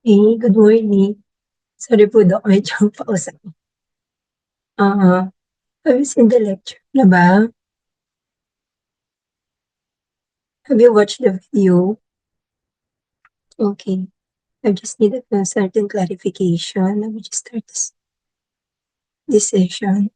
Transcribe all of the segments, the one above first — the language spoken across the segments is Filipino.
Hey, good morning. Sorry po Dok, medyo pausap. Oo. Have you seen the lecture na ba? Have you watched the video? Okay. I just need a certain clarification. Let me just start this session.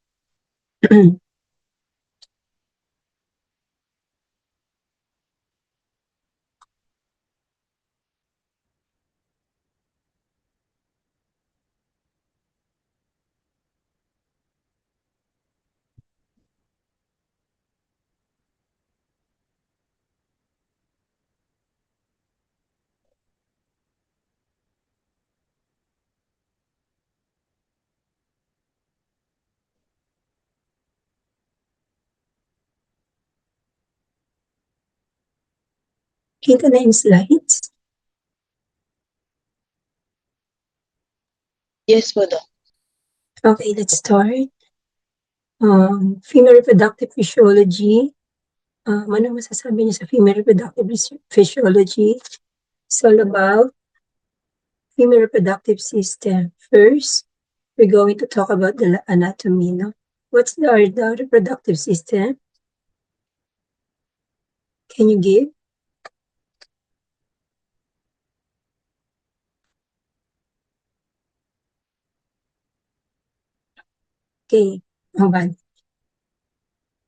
Kita na yung slides? Yes po, Doc. Okay, let's start. Female reproductive physiology. Ano masasabi niyo sa female reproductive physiology? It's all about female reproductive system. First, we're going to talk about the anatomy, no? What's the reproductive system? Can you give? Okay, hold on.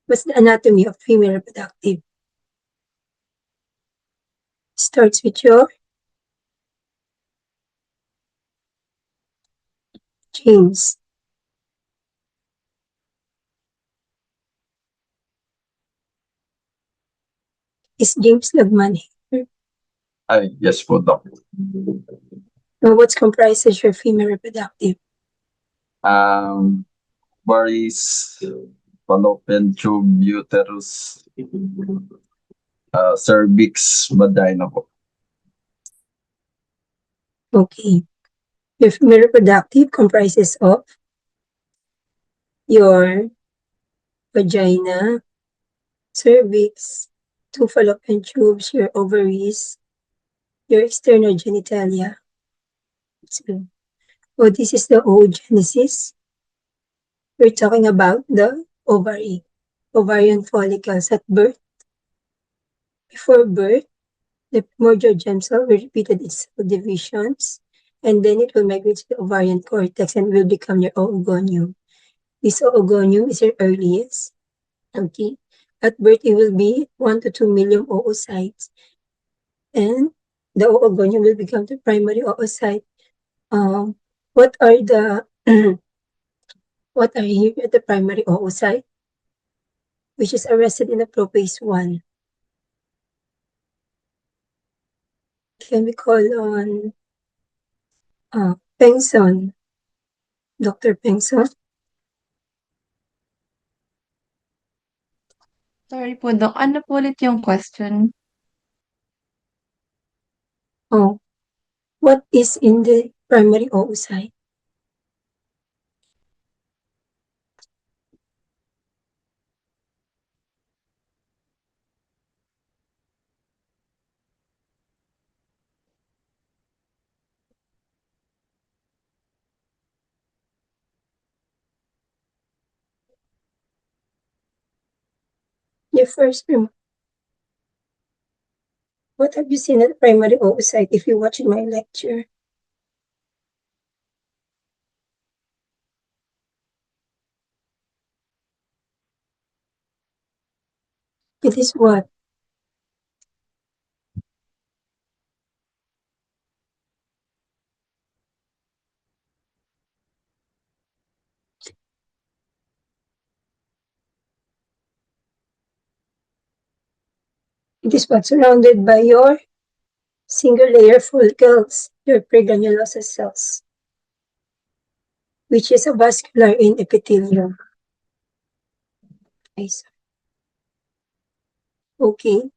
What's the anatomy of female reproductive? Starts with your James. Is James Lagman here? Ay, yes po, Doc. Now, what's comprises your female reproductive? Ovaries, fallopian tube, uterus, cervix, vagina po. Okay. Your female reproductive comprises of your vagina, cervix, two fallopian tubes, your ovaries, your external genitalia. So this is the oogenesis. We're talking about the ovarian follicles at birth. Before birth, the primordial germ cell will repeated its divisions, and then it will migrate to the ovarian cortex and will become your oogonium. This oogonium is your earliest. Okay. At birth, it will be 1 to 2 million oocytes, and the oogonium will become the primary oocyte. What are the what are here at the primary oocyte, which is arrested in the prophase 1? Can we call on Pengson? Dr. Pengson? Sorry po, Doc. Ano po ulit yung question? Oh, what is in the primary oocyte? Your first remark. What have you seen at the primary oocyte if you watched my lecture? It is what? It is what? Surrounded by your single layer follicles, your pregranulosa cells, which is a vascular in epithelium. Okay.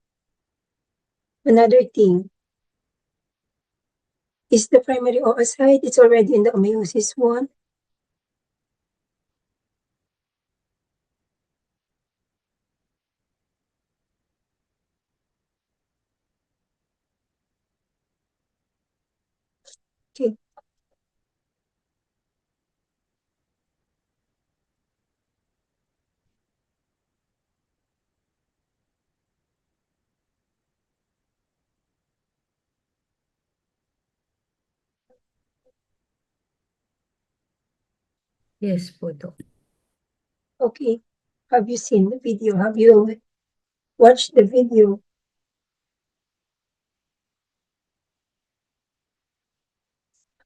Another thing is the primary oocyte. It's already in the meiosis 1. Okay. Yes po, Dok. Okay. Have you seen the video? Have you watched the video?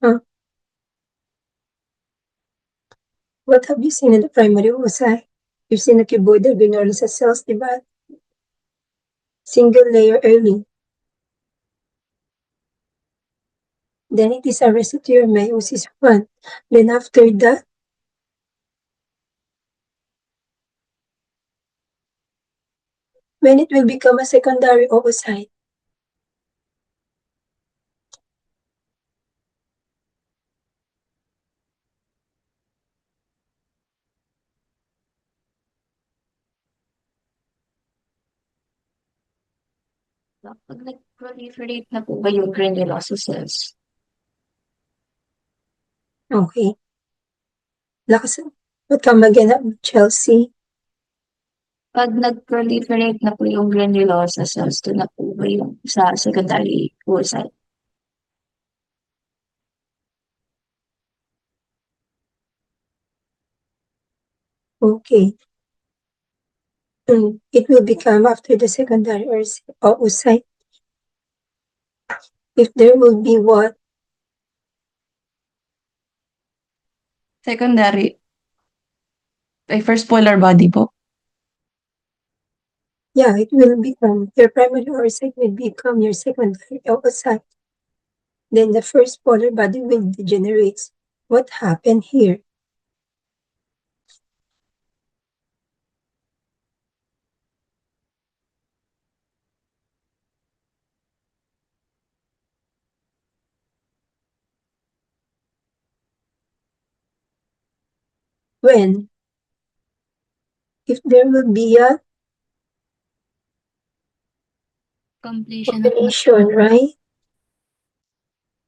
Huh? What have you seen in the primary oocyte? You've seen the cuboidal granulosa cells divide. Single layer early. Then it is arrested to your meiosis 1. Then after that, when it will become a secondary oocyte, Pag nag-proliferate na po ba yung granulosa cells? okay. Lakas. What come again, Chelsea? Pag nag-proliferate na po yung granulosa cells, doon na po ba yung sa secondary oocyte? Okay. It will become after the secondary oocyte. If there will be what? Secondary. Ay, first polar body po. Yeah, it will become, your primary oocyte will become your secondary oocyte. Then the first polar body will degenerate. What happened here? When? If there will be a Completion of ovulation, right?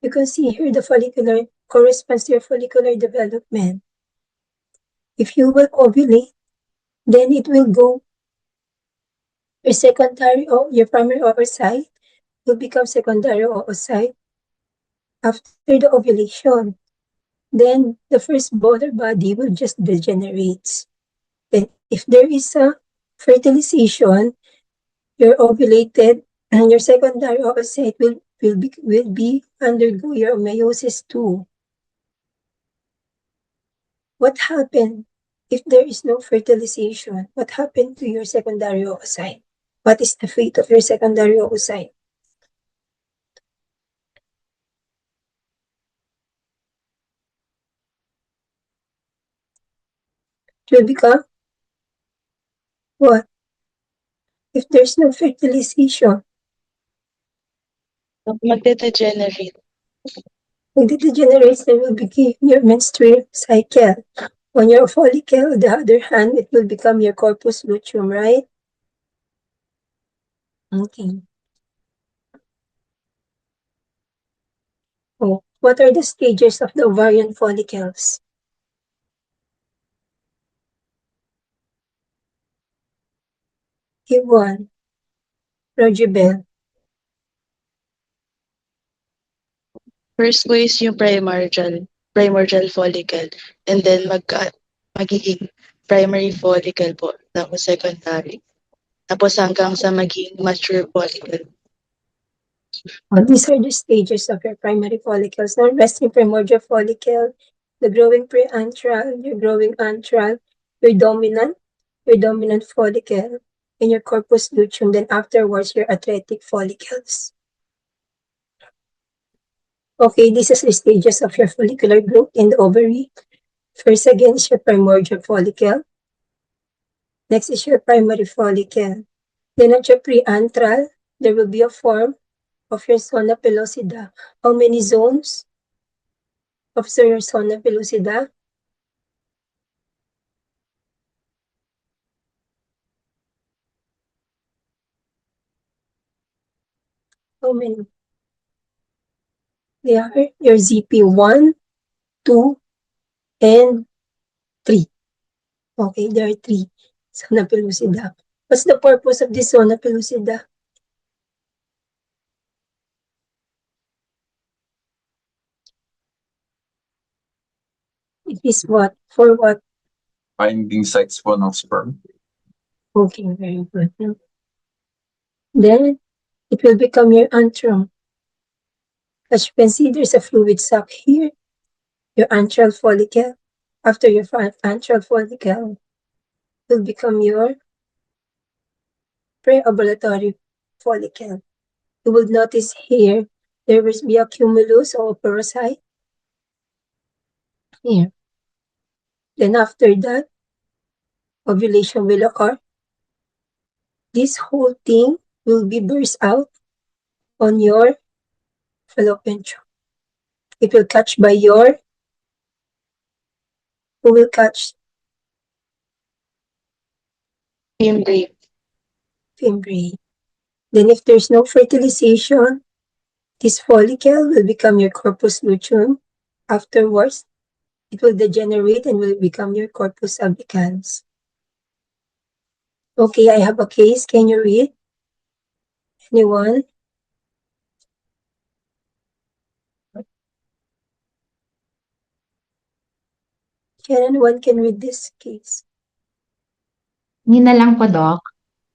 You can see here the follicular corresponds to your follicular development. If you will ovulate, then it will go, your secondary or your primary oocyte will become secondary oocyte after the ovulation. Then the first polar body will just degenerate. Then if there is a fertilization, your ovulated and your secondary oocyte will be undergo your meiosis 2. What happened if there is no fertilization? What happened to your secondary oocyte? What is the fate of your secondary oocyte? It will become what? If there's no fertilization, magde-degenerate. when it degenerates, there will begin your menstrual cycle. On your follicle, on the other hand, it will become your corpus luteum, right? Okay. Oh, what are the stages of the ovarian follicles? A1, Rojibel. First po is yung primordial follicle, and then magiging primary follicle po, tapos secondary. Tapos hanggang sa maging mature follicle. These are the stages of your primary follicles. Now, resting primordial follicle, the growing preantral, your growing antral, your dominant follicle, and your corpus luteum. Then afterwards, your atretic follicles. Okay, this is the stages of your follicular growth in the ovary. First again is your primordial follicle. Next is your primary follicle. Then at your preantral, there will be a form of your zona pellucida. How many zones of your zona pellucida? How many? They are your ZP1, 2, and 3. Okay, there are 3. Zona pellucida. What's the purpose of this zona pellucida? It is what? For what? Finding sites po ng sperm. Okay, very good. Then, it will become your antrum. As you can see, there's a fluid sac here. Your antral follicle. After your antral follicle will become your preovulatory follicle. You will notice here, there will be a cumulus or porocyte here. Then after that, ovulation will occur. This whole thing will be burst out on your fallopian tube. It will catch by your, who will catch? Fimbriae. Fimbriae. Then if there's no fertilization, this follicle will become your corpus luteum. Afterwards, it will degenerate and will become your corpus albicans. Okay, I have a case. Can you read? Anyone? Anyone can read this case? Nina lang po, Doc.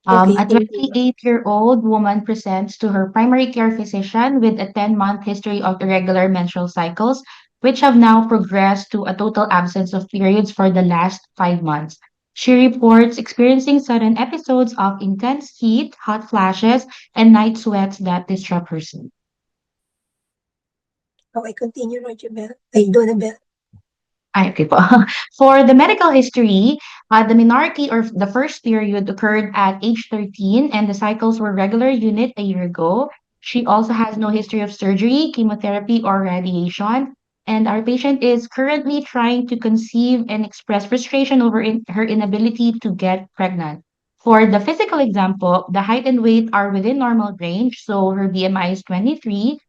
Okay, A thank you. 28-year-old woman presents to her primary care physician with a 10-month history of irregular menstrual cycles, which have now progressed to a total absence of periods for the last 5 months. She reports experiencing sudden episodes of intense heat, hot flashes, and night sweats that disrupt her sleep. Okay, continue, Roger Bell. Ay, Donna Bell. Ay, okay po. For the medical history, the menarche or the first period occurred at age 13 and the cycles were regular unit a year ago. She also has no history of surgery, chemotherapy, or radiation. And our patient is currently trying to conceive and express frustration over her inability to get pregnant. For the physical example, the height and weight are within normal range, so her BMI is 23.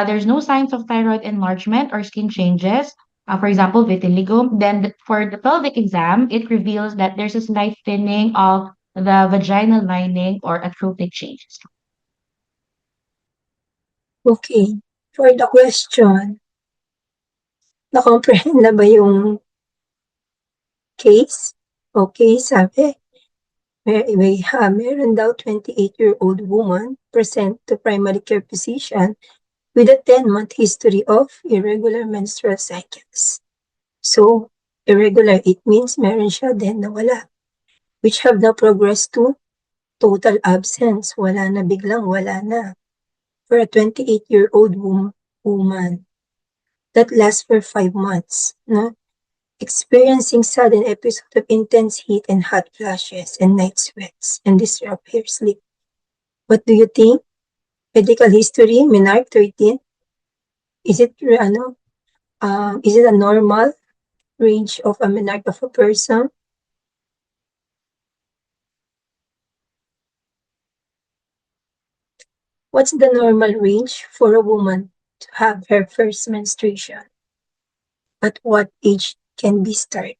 There's no signs of thyroid enlargement or skin changes, for example, vitiligo. Then for the pelvic exam, it reveals that there's a slight thinning of the vaginal lining or atrophic changes. Okay, for the question, na-comprehend na ba yung case? Okay, sabi, meron daw 28-year-old woman present to primary care physician with a 10-month history of irregular menstrual cycles. So, irregular, it means meron siya then nawala, which have now progressed to total absence. Wala na, biglang wala na. For a 28-year-old woman, that lasts for 5 months, no? Experiencing sudden episodes of intense heat and hot flashes and night sweats and disrupt her sleep. What do you think? Medical history, menarche 13. Is it a normal range of a menarche of a person? What's the normal range for a woman to have her first menstruation? At what age can be start?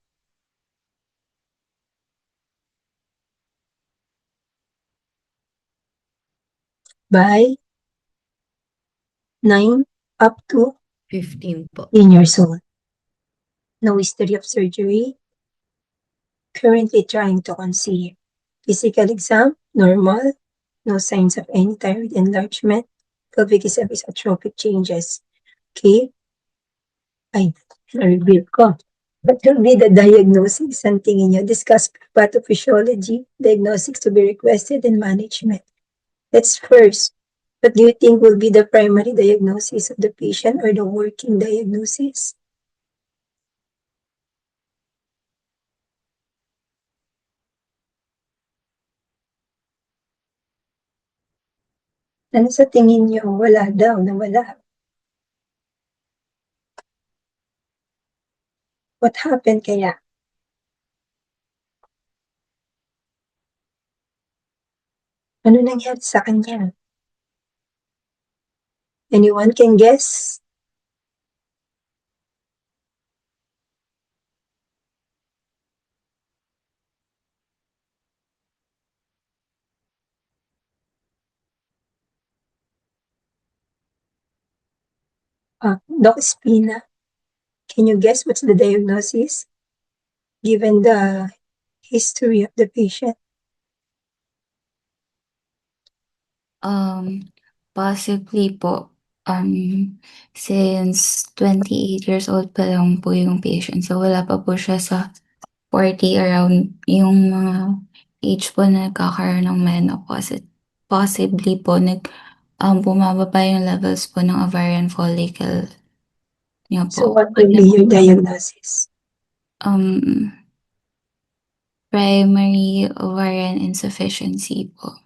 By 9 up to 15 po. 10 years old. No history of surgery. Currently trying to conceive. Physical exam, normal. No signs of any thyroid enlargement. Pelvic exam is atrophic changes. Okay? Ay, na-reveal ko. What will be the diagnosis? Ang tingin nyo? Discuss pathophysiology, diagnostics to be requested, and management. Let's first, what do you think will be the primary diagnosis of the patient or the working diagnosis? Ano sa tingin nyo? Wala daw, nawala. What happened kaya? Ano nangyari sa kanya? Anyone can guess? Doc Espina, can you guess what's the diagnosis given the history of the patient? Possibly po, since 28 years old pa lang po yung patient, so wala pa po siya sa 40 around yung mga age po na nagkakaroon ng menopause. At possibly po bumaba pa yung levels po ng ovarian follicle niya So po. what will be your diagnosis? Primary ovarian insufficiency po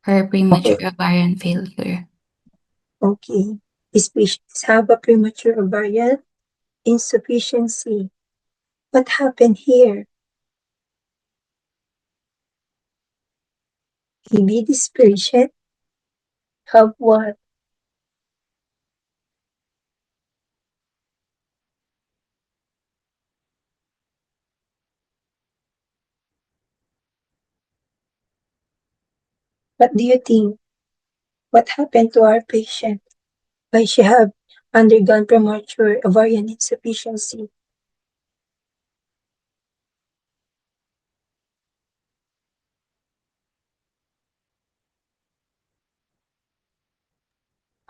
or premature ovarian failure. Okay. These patients have a premature ovarian insufficiency. What happened here? Maybe this patient have what? What do you think? What happened to our patient? Why she have undergone premature ovarian insufficiency?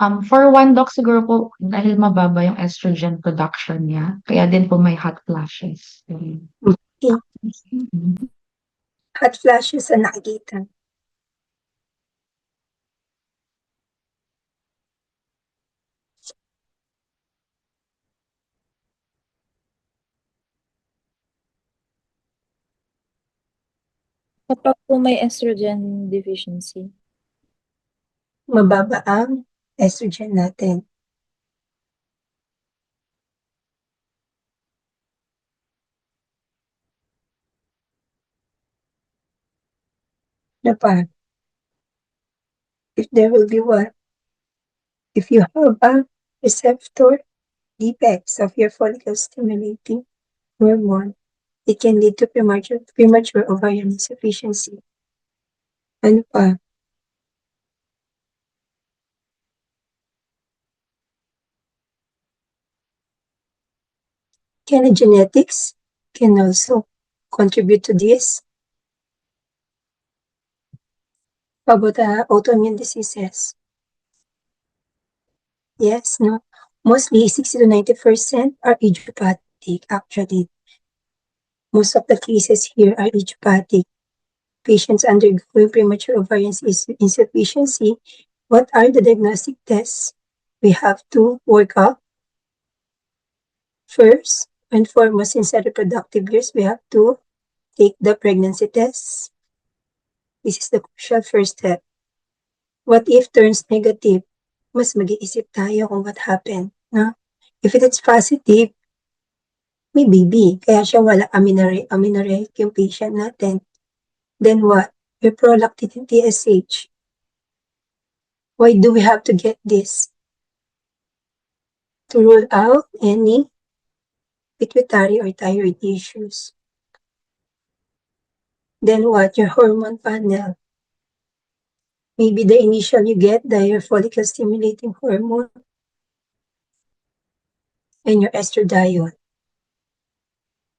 For one doc siguro po dahil mababa yung estrogen production niya, kaya din po may hot flashes. Okay. Hot flashes ang nakikita. Kapag po may estrogen deficiency, Mababa ang estrogen natin. Na pa? If there will be what? If you have a receptor defects of your follicle stimulating hormone, it can lead to premature ovarian insufficiency. Ano pa? Can genetics can also contribute to this? How about autoimmune diseases? Yes, no. Mostly 60 to 90% are idiopathic, actually. Most of the cases here are idiopathic. Patients undergoing premature ovarian insufficiency, what are the diagnostic tests we have to work up? First and foremost, in reproductive years, we have to take the pregnancy tests. This is the crucial first step. What if turns negative? Mas mag-iisip tayo kung what happened, no? If it is positive, may baby, kaya siya wala amenorrheic yung patient natin. Then what? Your prolactin TSH. Why do we have to get this? To rule out any pituitary or thyroid issues. Then what? Your hormone panel. Maybe the initial you get your follicle stimulating hormone and your estradiol.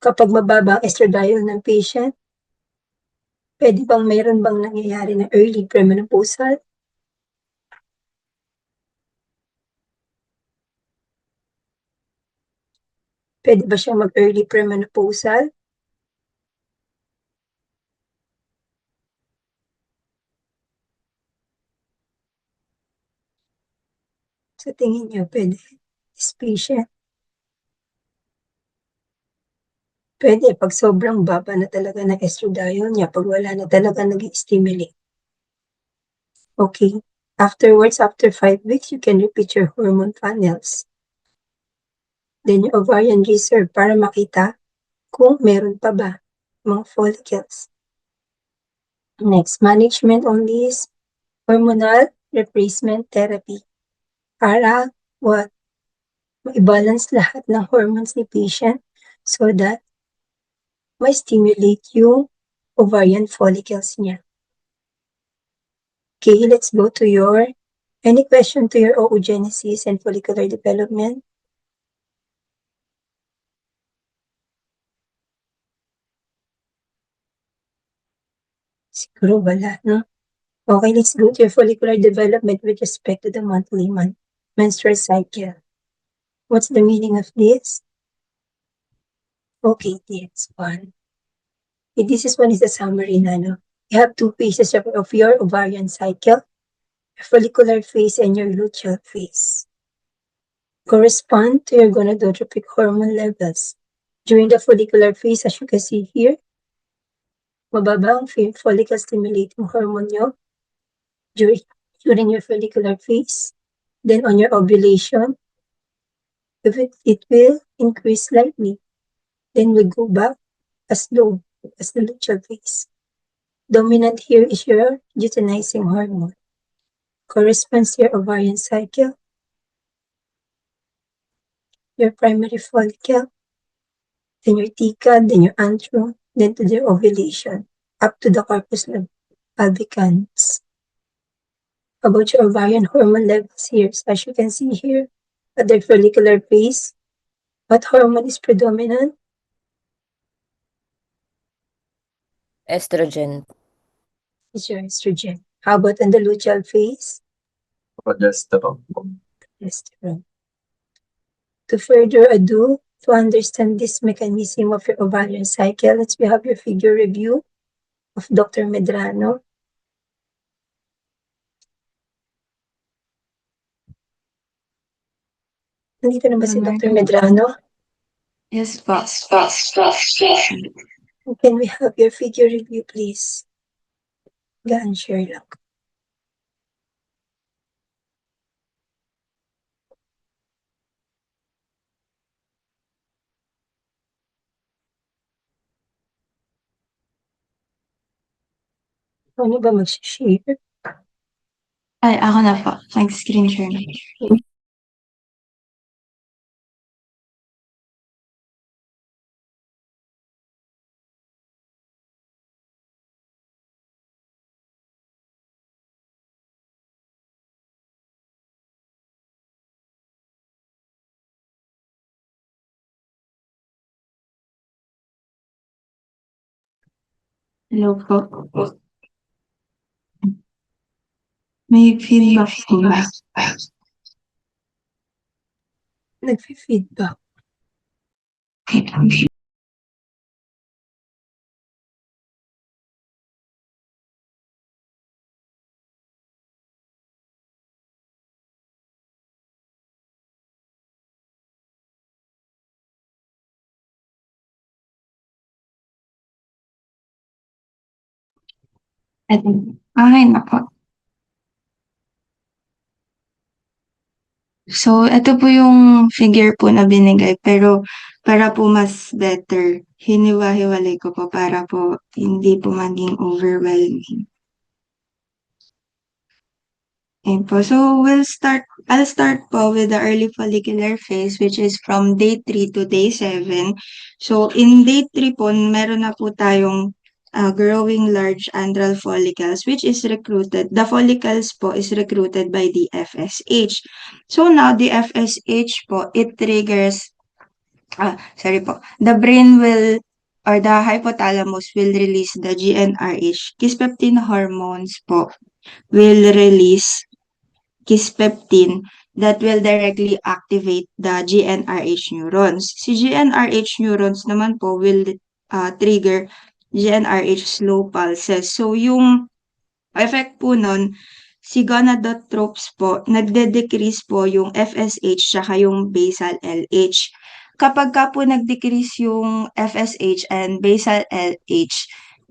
Kapag mababa ang estradiol ng patient, mayroon bang nangyayari na early premenopausal? Pwede ba siyang mag-early premenopausal? Sa tingin niyo, pwede? This patient? Pwede pag sobrang baba na talaga ng estradiol niya, pag wala na talaga nag-stimulate. Okay. Afterwards, after 5 weeks, you can repeat your hormone panels. Then your ovarian reserve para makita kung meron pa ba mga follicles. Next, management on this hormonal replacement therapy. Para what? Ma-balance lahat ng hormones ni patient so that ma-stimulate yung ovarian follicles niya. Okay, let's go to your Any question to your oogenesis and follicular development? Siguro wala, no? Okay, let's go to your follicular development with respect to the monthly menstrual cycle. What's the meaning of this? Okay, that's one. Okay, this is one is the summary na, no? You have two phases of your ovarian cycle, your follicular phase and your luteal phase. Correspond to your gonadotropic hormone levels. During the follicular phase, as you can see here, mababa ang follicle stimulating hormone nyo during your follicular phase. Then on your ovulation, it will increase slightly. Then we go back as low as the luteal phase. Dominant here is your luteinizing hormone. Corresponds to your ovarian cycle, your primary follicle, then your theca, then your antrum, then to the ovulation, up to the corpus albicans. About your ovarian hormone levels here, so as you can see here, at the follicular phase, what hormone is predominant? Estrogen. Is your estrogen. How about in the luteal phase? Progesterone. Progesterone. To further ado, to understand this mechanism of your ovarian cycle, let's have your figure review of Dr. Medrano. Nandito na ba si Dr. Medrano? Yes po. Can we have your figure review, please? Gaan share lang. Ano ba mag-share? Ay, ako na po. Mag-screen share na. Hello po. May feedback po ba? Nag-feedback. Eto. Okay na po. So, ito po yung figure po na binigay, pero para po mas better, hiniwa-hiwalay ko po para po hindi po maging overwhelming. Ayan po. So, I'll start po with the early follicular phase, which is from day 3 to day 7. So, in day 3 po, meron na po tayong growing large antral follicles, which is recruited. The follicles po is recruited by the FSH. So, now the FSH po, it triggers, the brain will, or the hypothalamus will release the GnRH. Kisspeptin hormones po will release kisspeptin that will directly activate the GnRH neurons. Si GnRH neurons naman po will trigger GnRH slow pulses. So, yung effect po nun, si gonadotropes po, nagde-decrease po yung FSH tsaka yung basal LH. Kapag ka po nag-decrease yung FSH and basal LH,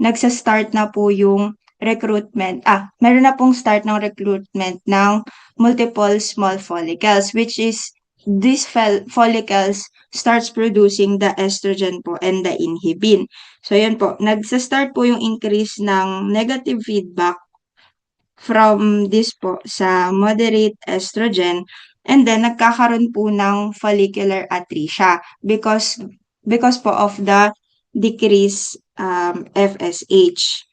nagsa-start na po yung recruitment, meron na pong start ng recruitment ng multiple small follicles, which is these follicles starts producing the estrogen po and the inhibin. So, yun po, nagsa-start po yung increase ng negative feedback from this po sa moderate estrogen, and then nagkakaroon po ng follicular atresia because po of the decreased FSH.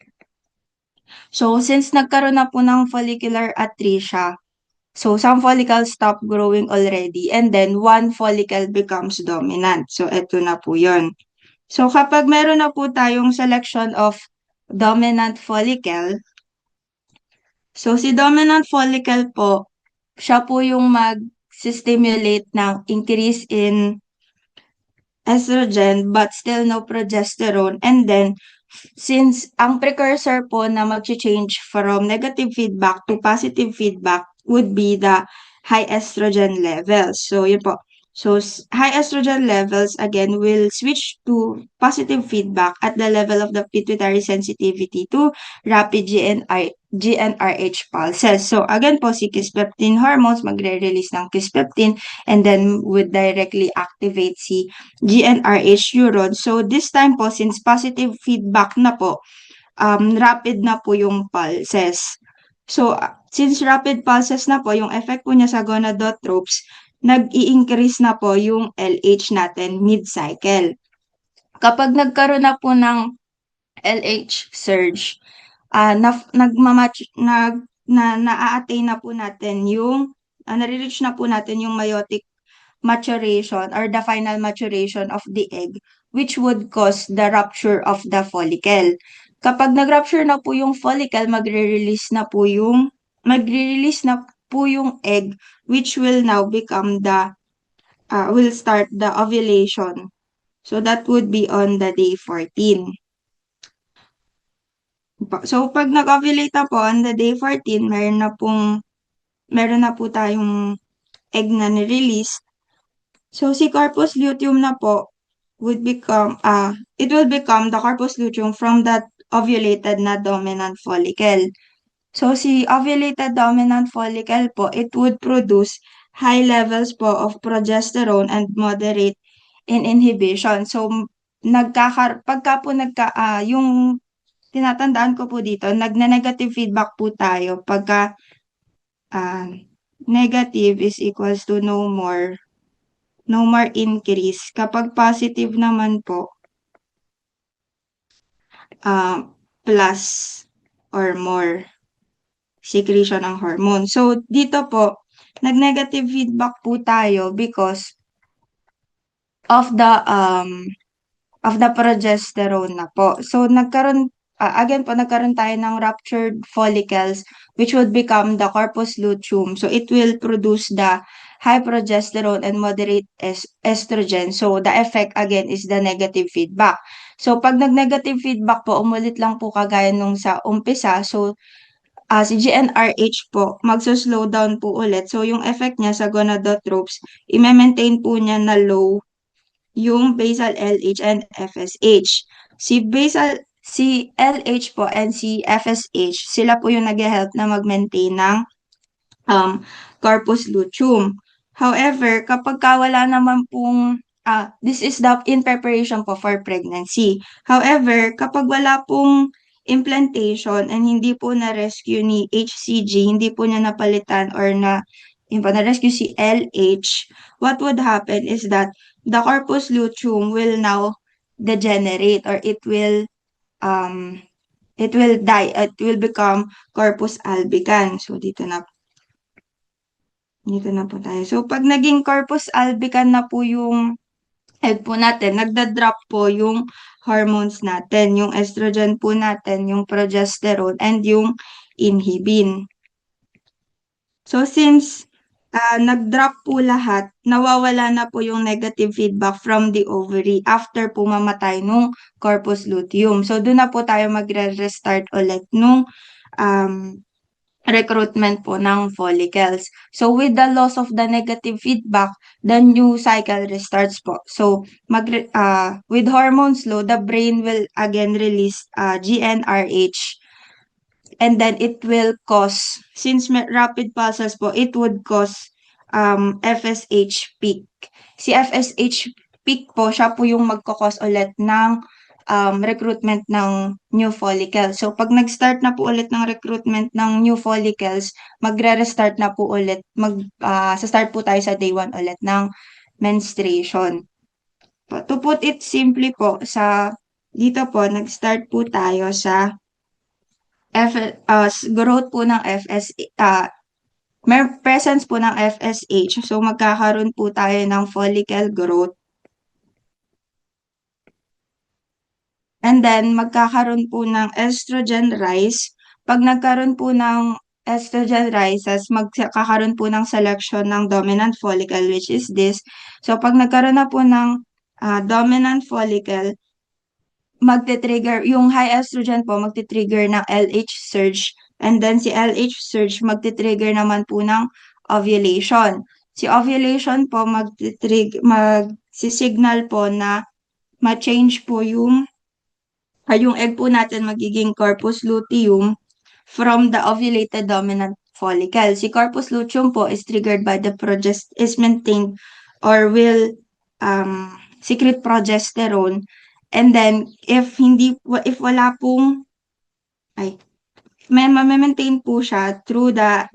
So, since nagkaroon na po ng follicular atresia, So, some follicles stop growing already and then one follicle becomes dominant. So, eto na po yun. So, kapag meron na po tayong selection of dominant follicle, so si dominant follicle po, siya po yung mag-stimulate ng increase in estrogen but still no progesterone. And then, since ang precursor po na mag-change from negative feedback to positive feedback would be the high estrogen levels. So, yun po. So, high estrogen levels, again, will switch to positive feedback at the level of the pituitary sensitivity to rapid GnRH pulses. So, again po, si kisspeptin hormones magre-release ng kisspeptin and then would directly activate si GnRH neuron. So, this time po, since positive feedback na po, rapid na po yung pulses. So, since rapid pulses na po, yung effect po niya sa gonadotropes, nag-i-increase na po yung LH natin mid-cycle. Kapag nagkaroon na po ng LH surge, na-attain na po natin yung, nare-reach na po natin yung meiotic maturation or the final maturation of the egg, which would cause the rupture of the follicle. Kapag nag-rupture na po yung follicle, magre-release na po yung egg, which will now become will start the ovulation. So that would be on the day 14. So pag nag-ovulate na po on the day 14, meron na po tayong egg na ni-release. So si corpus luteum na po would become it will become the corpus luteum from that ovulated na dominant follicle. So si ovulated dominant follicle po, it would produce high levels po of progesterone and moderate in inhibition. So yung tinatandaan ko po dito, nagna-negative feedback po tayo pagka negative is equals to no more increase. Kapag positive naman po, plus or more secretion ng hormone. So, dito po, nag-negative feedback po tayo because of the progesterone na po. So, nagkaroon tayo ng ruptured follicles which would become the corpus luteum. So, it will produce the high progesterone and moderate estrogen. So, the effect again is the negative feedback. So, pag nag-negative feedback po, umulit lang po kagaya nung sa umpisa. So, si GnRH po, magso-slow down po ulit. So, yung effect niya sa gonadotropes, i-maintain po niya na low yung basal LH and FSH. Si LH po and si FSH, sila po yung nag-help na mag-maintain ng corpus luteum. However, kapag wala naman pong this is in preparation po for pregnancy. However, kapag wala pong implantation and hindi po na-rescue ni HCG, hindi po niya napalitan or na-rescue si LH, what would happen is that the corpus luteum will now degenerate or it will die. It will become corpus albicans. So, dito na po tayo. So, pag naging corpus albicans na po yung egg po natin, nagda-drop po yung hormones natin, yung estrogen po natin, yung progesterone, and yung inhibin. So, since nag-drop po lahat, nawawala na po yung negative feedback from the ovary after po mamatay nung corpus luteum. So, doon na po tayo magre-restart ulit nung recruitment po ng follicles. So, with the loss of the negative feedback, the new cycle restarts po. So, with hormones low, the brain will again release GnRH and then it will cause, since rapid pulses po, it would cause FSH peak. Si FSH peak po, siya po yung magkakos ulit ng recruitment ng new follicle. So, pag nag-start na po ulit ng recruitment ng new follicles, magre-restart na po ulit. Sa-start po tayo sa day 1 ulit ng menstruation. To put it simply po, dito po, nag-start po tayo sa growth po ng may presence po ng FSH. So, magkakaroon po tayo ng follicle growth. And then, magkakaroon po ng estrogen rise. Pag nagkaroon po ng estrogen rises, magkakaroon po ng selection ng dominant follicle, which is this. So, pag nagkaroon na po ng dominant follicle, magte-trigger, yung high estrogen po, magte-trigger ng LH surge. And then, si LH surge, magte-trigger naman po ng ovulation. Si ovulation po, mag-signal po na ma-change po yung egg po natin magiging corpus luteum from the ovulated dominant follicle. Si corpus luteum po is triggered by the is maintained or will secrete progesterone. And then, if wala pong, maintain po siya through the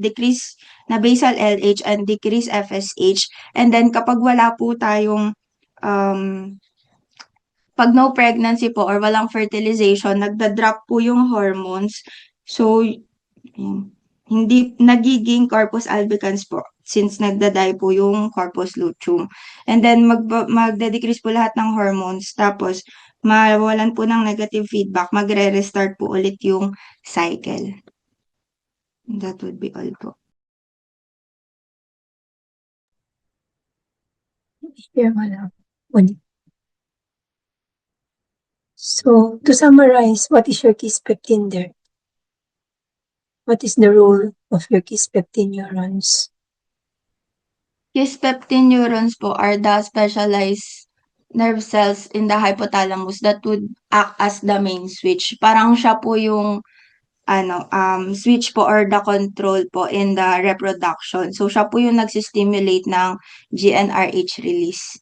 decrease na basal LH and decrease FSH. And then, kapag wala po tayong pag no pregnancy po or walang fertilization, nagda-drop po yung hormones. So, hindi nagiging corpus albicans po since nagda-die po yung corpus luteum. And then, magde-decrease po lahat ng hormones. Tapos, mawalan po ng negative feedback. Magre-restart po ulit yung cycle. That would be all po. Here, wala. Ulit. So, to summarize, what is your Kiss-15 there? What is the role of your Kiss-15 neurons? Kiss-15 neurons po are the specialized nerve cells in the hypothalamus that would act as the main switch. Parang siya po yung switch po or the control po in the reproduction. So, siya po yung nagsistimulate ng GnRH release.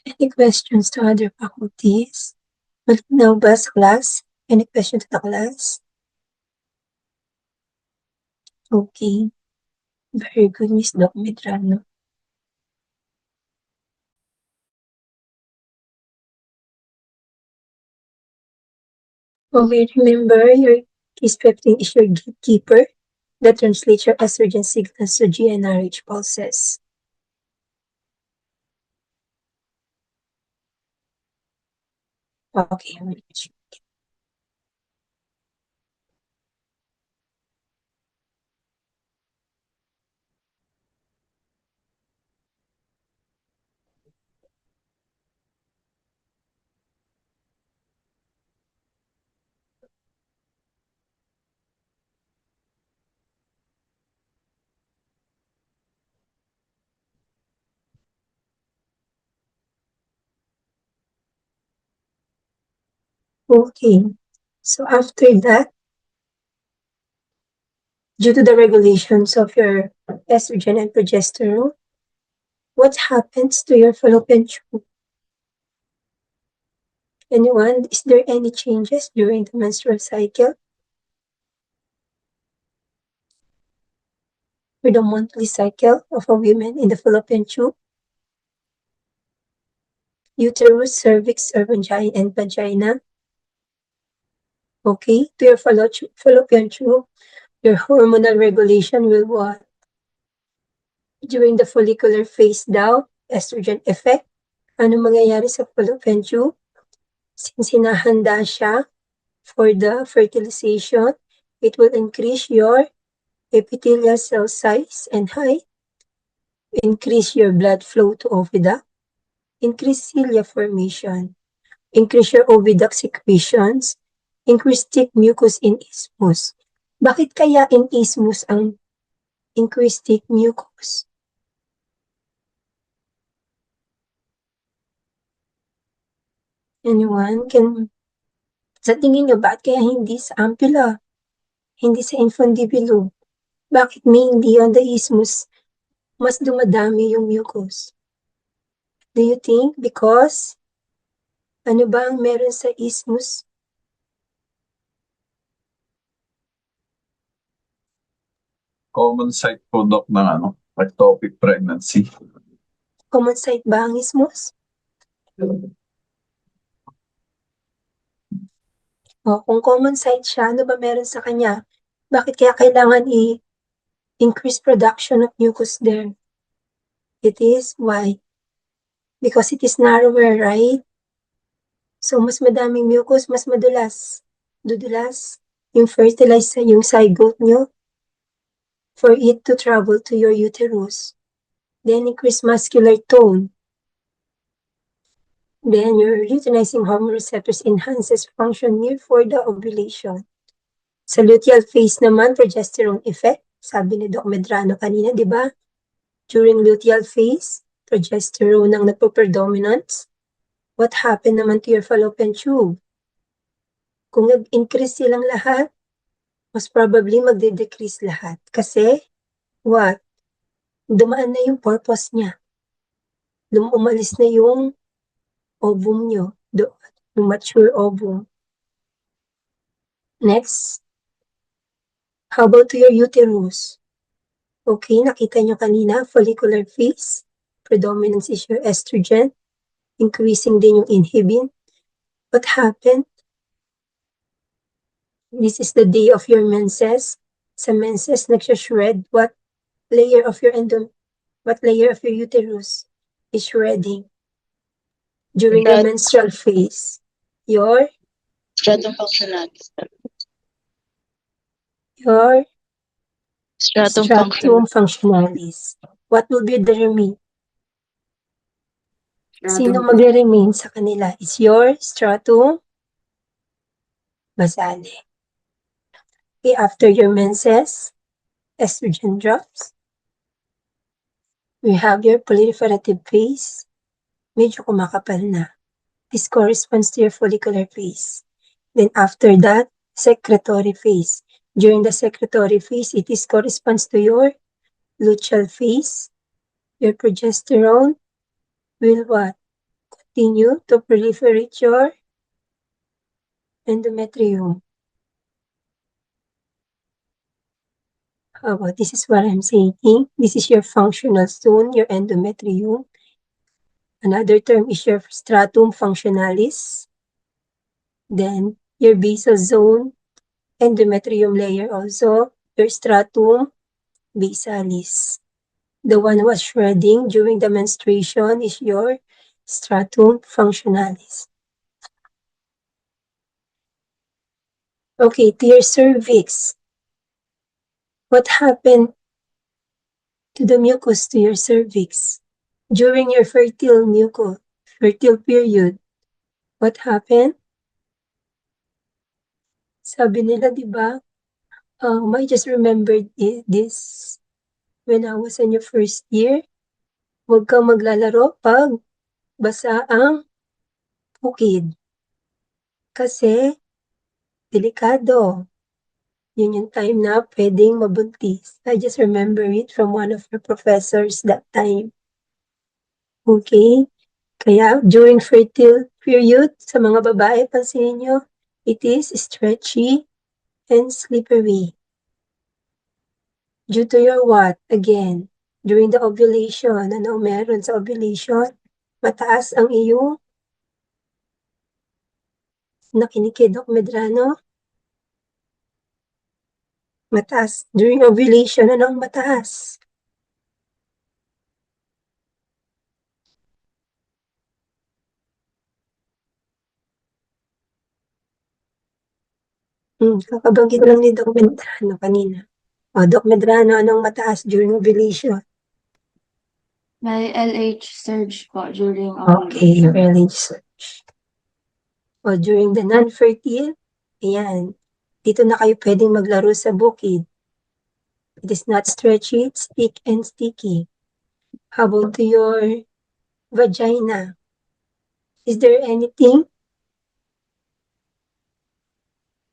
Any questions to other faculties? Malinaw ba sa class? Any question to the class? Okay. Very good, Miss Doc Medrano. Okay, remember your Kiss-15 is your gatekeeper that translates your estrogen signals to GnRH pulses. Okay, I'm gonna check. Okay, so after that, due to the regulations of your estrogen and progesterone, what happens to your fallopian tube? Anyone, is there any changes during the menstrual cycle? Or the monthly cycle of a woman in the fallopian tube? Uterus, cervix, or vagina? Okay, to your fallopian tube, your hormonal regulation will what? During the follicular phase daw, estrogen effect. Ano mangyayari sa fallopian tube? Since hinahanda siya for the fertilization, it will increase your epithelial cell size and height, increase your blood flow to oviduct, increase cilia formation, increase your oviduct secretions, increase thick mucus in isthmus. Bakit kaya in isthmus ang increase thick mucus? Anyone can, sa tingin nyo, bakit kaya hindi sa ampulla? Hindi sa infundibulum? Bakit mainly on the isthmus, mas dumadami yung mucus? Do you think because, ano ba ang meron sa isthmus? Common site po, Doc, ng ectopic pregnancy. Common site ba ang isthmus? O, kung common site siya, ano ba meron sa kanya? Bakit kaya kailangan i-increase production of mucus there? It is why? Because it is narrower, right? So, mas madaming mucus, mas madulas. Dudulas. Yung fertilize yung zygote nyo for it to travel to your uterus. Then, increase muscular tone. Then, your luteinizing hormone receptors enhances function near for the ovulation. Sa luteal phase naman, progesterone effect. Sabi ni Doc Medrano kanina, di ba? During luteal phase, progesterone ang nagpo-predominance. What happened naman to your fallopian tube? Kung nag-increase silang lahat, most probably magde-decrease lahat. Kasi, what? Dumaan na yung purpose niya. Umalis na yung ovum nyo. Yung mature ovum. Next. How about to your uterus? Okay, nakita nyo kanina, follicular phase. Predominance is your estrogen. Increasing din yung inhibin. What happened? This is the day of your menses. Sa menses, nagsha-shred. What layer of your uterus is shredding during the menstrual phase? Your Stratum functionalis. stratum Stratum functionalis. What will be the remain? Sino magre-remain sa kanila? Is your stratum basale. Okay, after your menses, estrogen drops. We have your proliferative phase. Medyo kumakapal na. This corresponds to your follicular phase. Then after that, secretory phase. During the secretory phase, it is corresponds to your luteal phase. Your progesterone will what? Continue to proliferate your endometrium. How about this is what I'm saying. This is your functional zone, your endometrium. Another term is your stratum functionalis. Then your basal zone, endometrium layer also, your stratum basalis. The one who was shredding during the menstruation is your stratum functionalis. Okay, to your cervix. What happened to the mucus to your cervix? During your fertile period, what happened? Sabi nila, di ba? I just remembered this when I was in your first year. Huwag kang maglalaro pag basa ang bukid. Kasi, delikado. Yun yung time na pwedeng mabuntis. I just remember it from one of our professors that time. Okay? Kaya, during fertile period, sa mga babae, pansinin nyo, it is stretchy and slippery. Due to your what? Again, during the ovulation, ano meron sa ovulation? Mataas ang iyong nakinig kay Doc Medrano? Mataas. During ovulation, ano ang mataas? Kakabanggit lang ni Doc Medrano kanina. O, Doc Medrano, anong mataas during ovulation? May LH surge po during Okay, your LH surge. O, during the non-fertile, ayan, dito na kayo pwedeng maglaro sa bukid. It is not stretchy, it's thick and sticky. How about to your vagina? Is there anything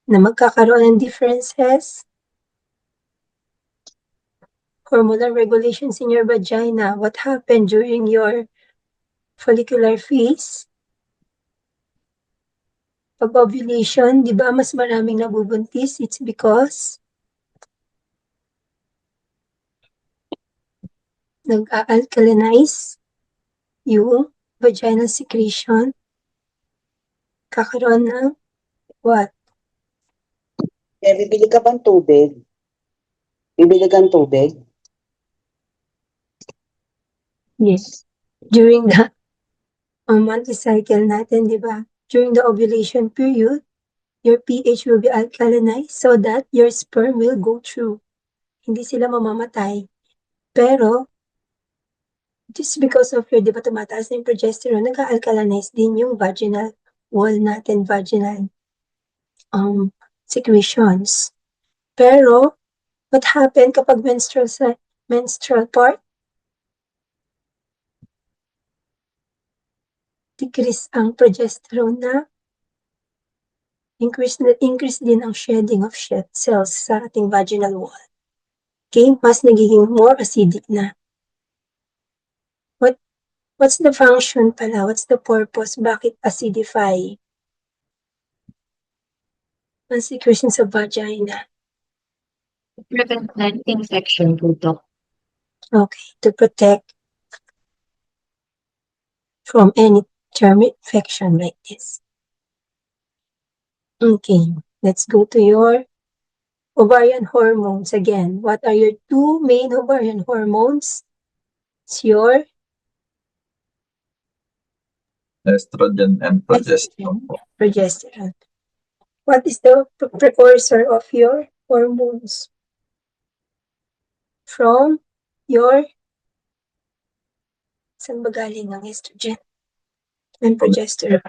na magkakaroon ng differences? Hormonal regulations in your vagina. What happened during your follicular phase? Pag ovulation, di ba mas maraming nabubuntis? It's because nag-alkalinize yung vaginal secretion. Kakaroon ng what? Kaya bibili ka bang tubig? Bibili kang tubig? Yes. During the monthly cycle natin, di ba? During the ovulation period, your pH will be alkalinized so that your sperm will go through. Hindi sila mamamatay. Pero, just because of your, di ba, tumataas na yung progesterone, nag-alkalinize din yung vaginal wall natin, vaginal secretions. Pero, what happened kapag menstrual part? Decrease ang progesterone na increase din ang shedding of shed cells sa ating vaginal wall. Okay, mas nagiging more acidic na. What's the function pala? What's the purpose? Bakit acidify? Ang secretion sa vagina. Prevent blood infection po, Doc. Okay, to protect from any germ infection like this. Okay, let's go to your ovarian hormones again. What are your two main ovarian hormones? It's your Estrogen and progesterone. progesterone. What is the precursor of your hormones? From your, saan ba galing ang estrogen and progesterone?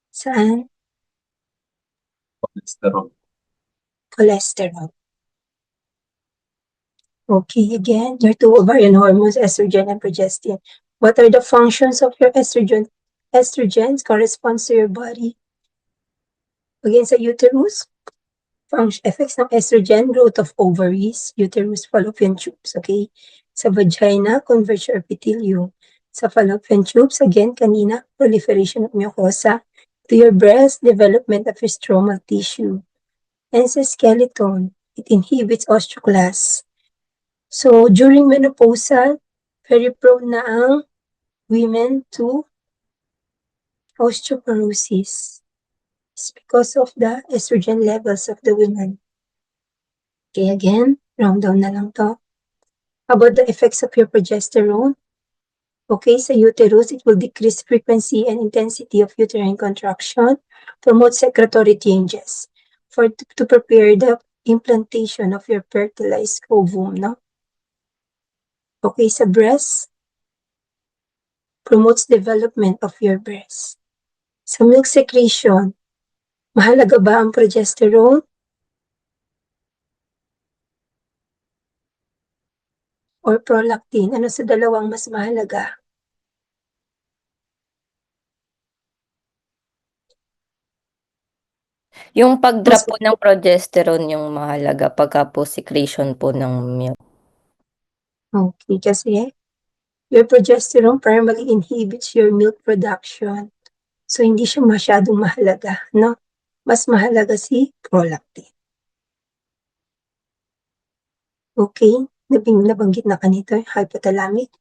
Saan? Progesterone. Cholesterol. Okay, again, your two ovarian hormones, estrogen and progesterone. What are the functions of your estrogen? Estrogens corresponds to your body. Again, sa uterus, effects ng estrogen, growth of ovaries, uterus, fallopian tubes, okay? Sa vagina, converge your epithelium. Sa fallopian tubes, again, kanina, proliferation of mucosa. To your breast, development of your stromal tissue. And sa skeleton, it inhibits osteoclast. So, during menopausal, very prone na ang women to osteoporosis. It's because of the estrogen levels of the women. Okay, again, round down na lang to. How about the effects of your progesterone? Okay, sa uterus, it will decrease frequency and intensity of uterine contraction, promote secretory changes to prepare the implantation of your fertilized ovum, no? Okay, sa breast, promotes development of your breast. Sa milk secretion, mahalaga ba ang progesterone? Or prolactin? Ano sa dalawang mas mahalaga? Yung pag-drop po ng progesterone yung mahalaga pagka po secretion po ng milk. Okay, kasi your progesterone primarily inhibits your milk production. So, hindi siya masyadong mahalaga, no? Mas mahalaga si prolactin. Okay, nabanggit na kanito, hypothalamic.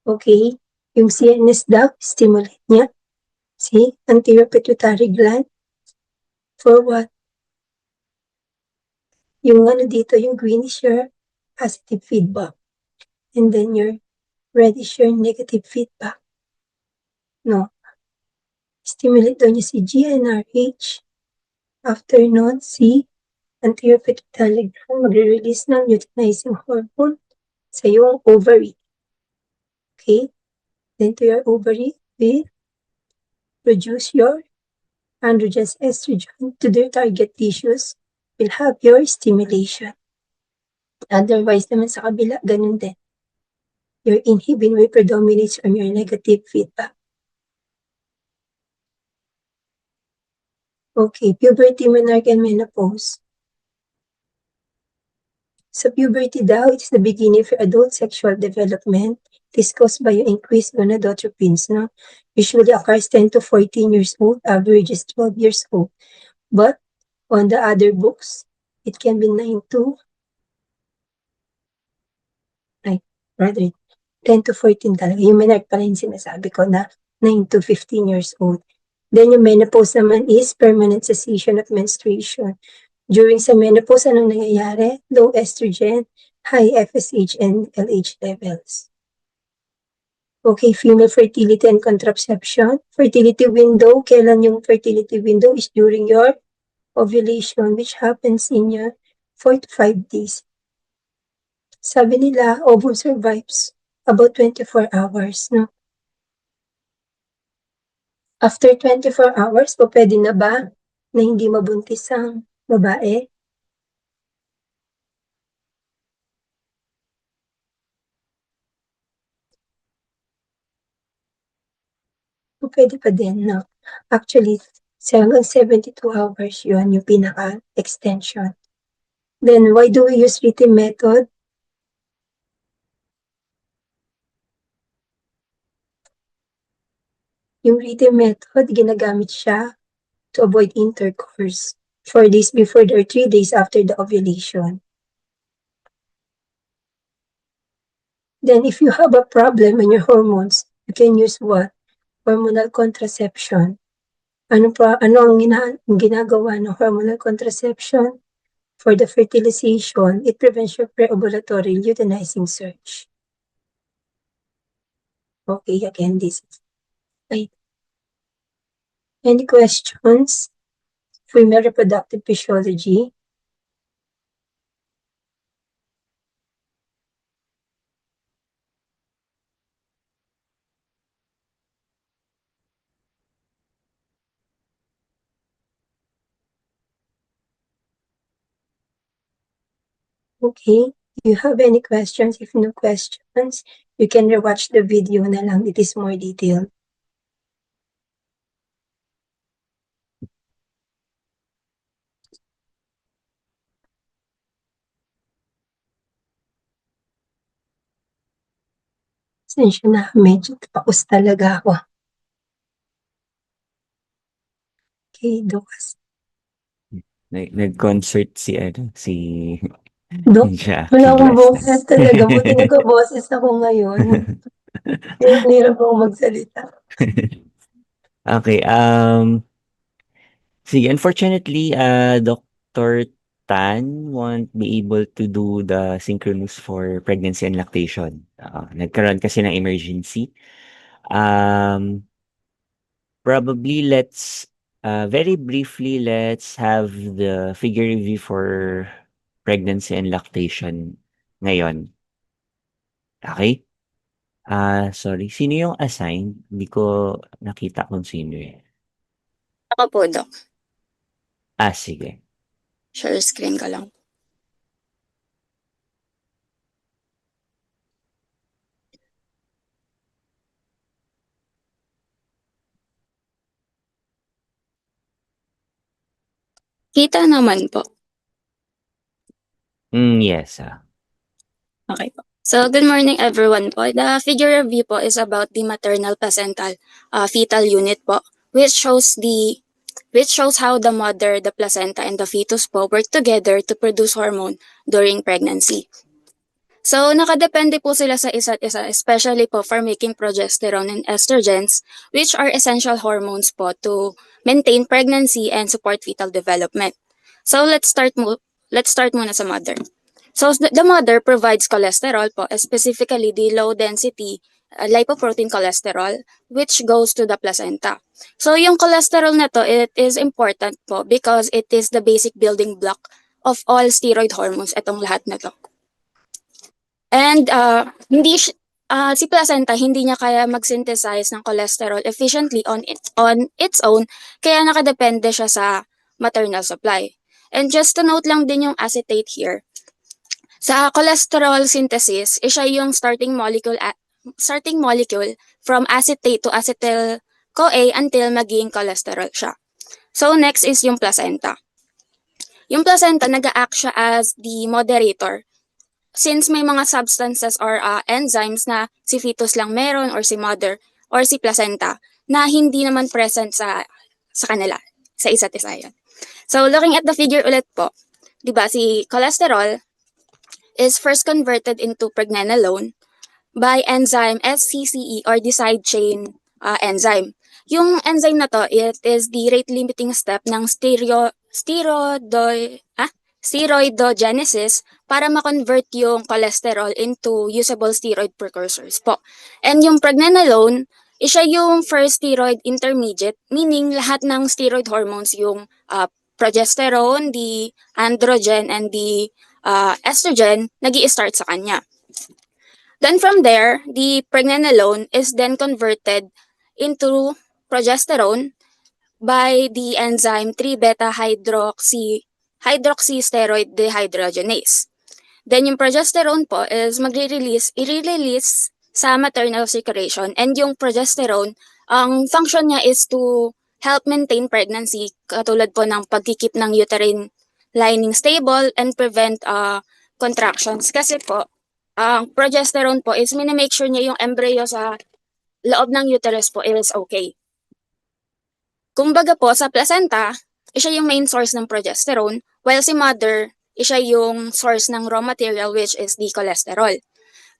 Okay, yung CNS daw, stimulate niya. See, anterior pituitary gland. For what? Yung ano dito, yung green is your positive feedback. And then your red is your negative feedback. No. Stimulate daw niya si GnRH. After nun, si anterior pituitary gland magre-release ng luteinizing hormone sa iyong ovary. Okay? Then to your ovary, will produce your androgenous estrogen to their target tissues, will have your stimulation. Otherwise naman sa kabila, ganun din. Your inhibin will predominate on your negative feedback. Okay, puberty, menarche, and menopause. Sa puberty daw, it is the beginning of your adult sexual development. It is caused by your increased gonadotropins, no? Usually occurs 10 to 14 years old, average is 12 years old. But on the other books, it can be 9 to, rather 10 to 14 talaga. Yung menarche pala yung sinasabi ko na 9 to 15 years old. Then yung menopause naman is permanent cessation of menstruation. During sa menopause, anong nangyayari? Low estrogen, high FSH and LH levels. Okay, female fertility and contraception. Fertility window, kailan yung fertility window is during your ovulation, which happens in your 4 to 5 days. Sabi nila, ovum survives about 24 hours, no? After 24 hours, o pwede na ba na hindi mabuntis ang babae? O pwede pa din, no? Actually, hanggang 72 hours yun, yung pinaka-extension. Then, why do we use written method? Yung written method, ginagamit siya to avoid intercourse 4 days before or 3 days after the ovulation. Then, if you have a problem in your hormones, you can use what? Hormonal contraception. Ano ang ginagawa ng hormonal contraception? For the fertilization, it prevents your pre-ovulatory luteinizing surge. Okay, again, this is right. Any questions? Female reproductive physiology. Okay, do you have any questions? If no questions, you can rewatch the video na lang. It is more detailed. Sensya na, medyo tapos talaga ako. Okay, Dokas. Nag-concert si Dok, siya. wala akong boses talaga. Buti nagka-boses ako ngayon. Hirap akong magsalita. Okay, sige, unfortunately, Dr. Tan won't be able to do the synchronous for pregnancy and lactation. Nagkaroon kasi ng emergency. Probably very briefly, let's have the figure review for pregnancy and lactation ngayon. Okay? Sorry, sino yung assigned? Hindi ko nakita kung sino eh. Ako po, Doc. Sige. Share screen ka lang. Kita naman po. Yes. Okay po. So, good morning everyone po. The figure review po is about the maternal placental fetal unit po, which shows how the mother, the placenta, and the fetus po work together to produce hormone during pregnancy. So, nakadepende po sila sa isa't isa, especially po for making progesterone and estrogens, which are essential hormones po to maintain pregnancy and support fetal development. So, let's start muna sa mother. So, the mother provides cholesterol po, specifically the low-density lipoprotein cholesterol, which goes to the placenta. So, yung cholesterol na to, it is important po because it is the basic building block of all steroid hormones, itong lahat na to. And si placenta, hindi niya kaya mag-synthesize ng cholesterol efficiently on its own, kaya nakadepende siya sa maternal supply. And just to note lang din yung acetate here. Sa cholesterol synthesis, siya yung starting molecule from acetate to acetyl-CoA until maging cholesterol siya. So next is yung placenta. Yung placenta, nag-a-act siya as the moderator. Since may mga substances or enzymes na si fetus lang meron or si mother or si placenta na hindi naman present sa kanila, sa isa't isa yan. So looking at the figure ulit po, di ba si cholesterol is first converted into pregnenolone by enzyme SCCE or the side chain enzyme. Yung enzyme na to, it is the rate-limiting step ng steroidogenesis para ma-convert yung cholesterol into usable steroid precursors po. And yung pregnenolone, siya yung first steroid intermediate, meaning lahat ng steroid hormones, yung progesterone, the androgen, and the estrogen, nag-i-start sa kanya. Then from there, the pregnenolone is then converted into progesterone by the enzyme 3-beta-hydroxysteroid dehydrogenase. Then yung progesterone po is i-release sa maternal secretion, and yung progesterone, ang function niya is to help maintain pregnancy, katulad po ng pagkikip ng uterine lining stable and prevent contractions. Kasi po, ang progesterone po is minimake sure niya yung embryo sa loob ng uterus po is okay. Kumbaga po, sa placenta, siya yung main source ng progesterone, while si mother, siya yung source ng raw material, which is the cholesterol.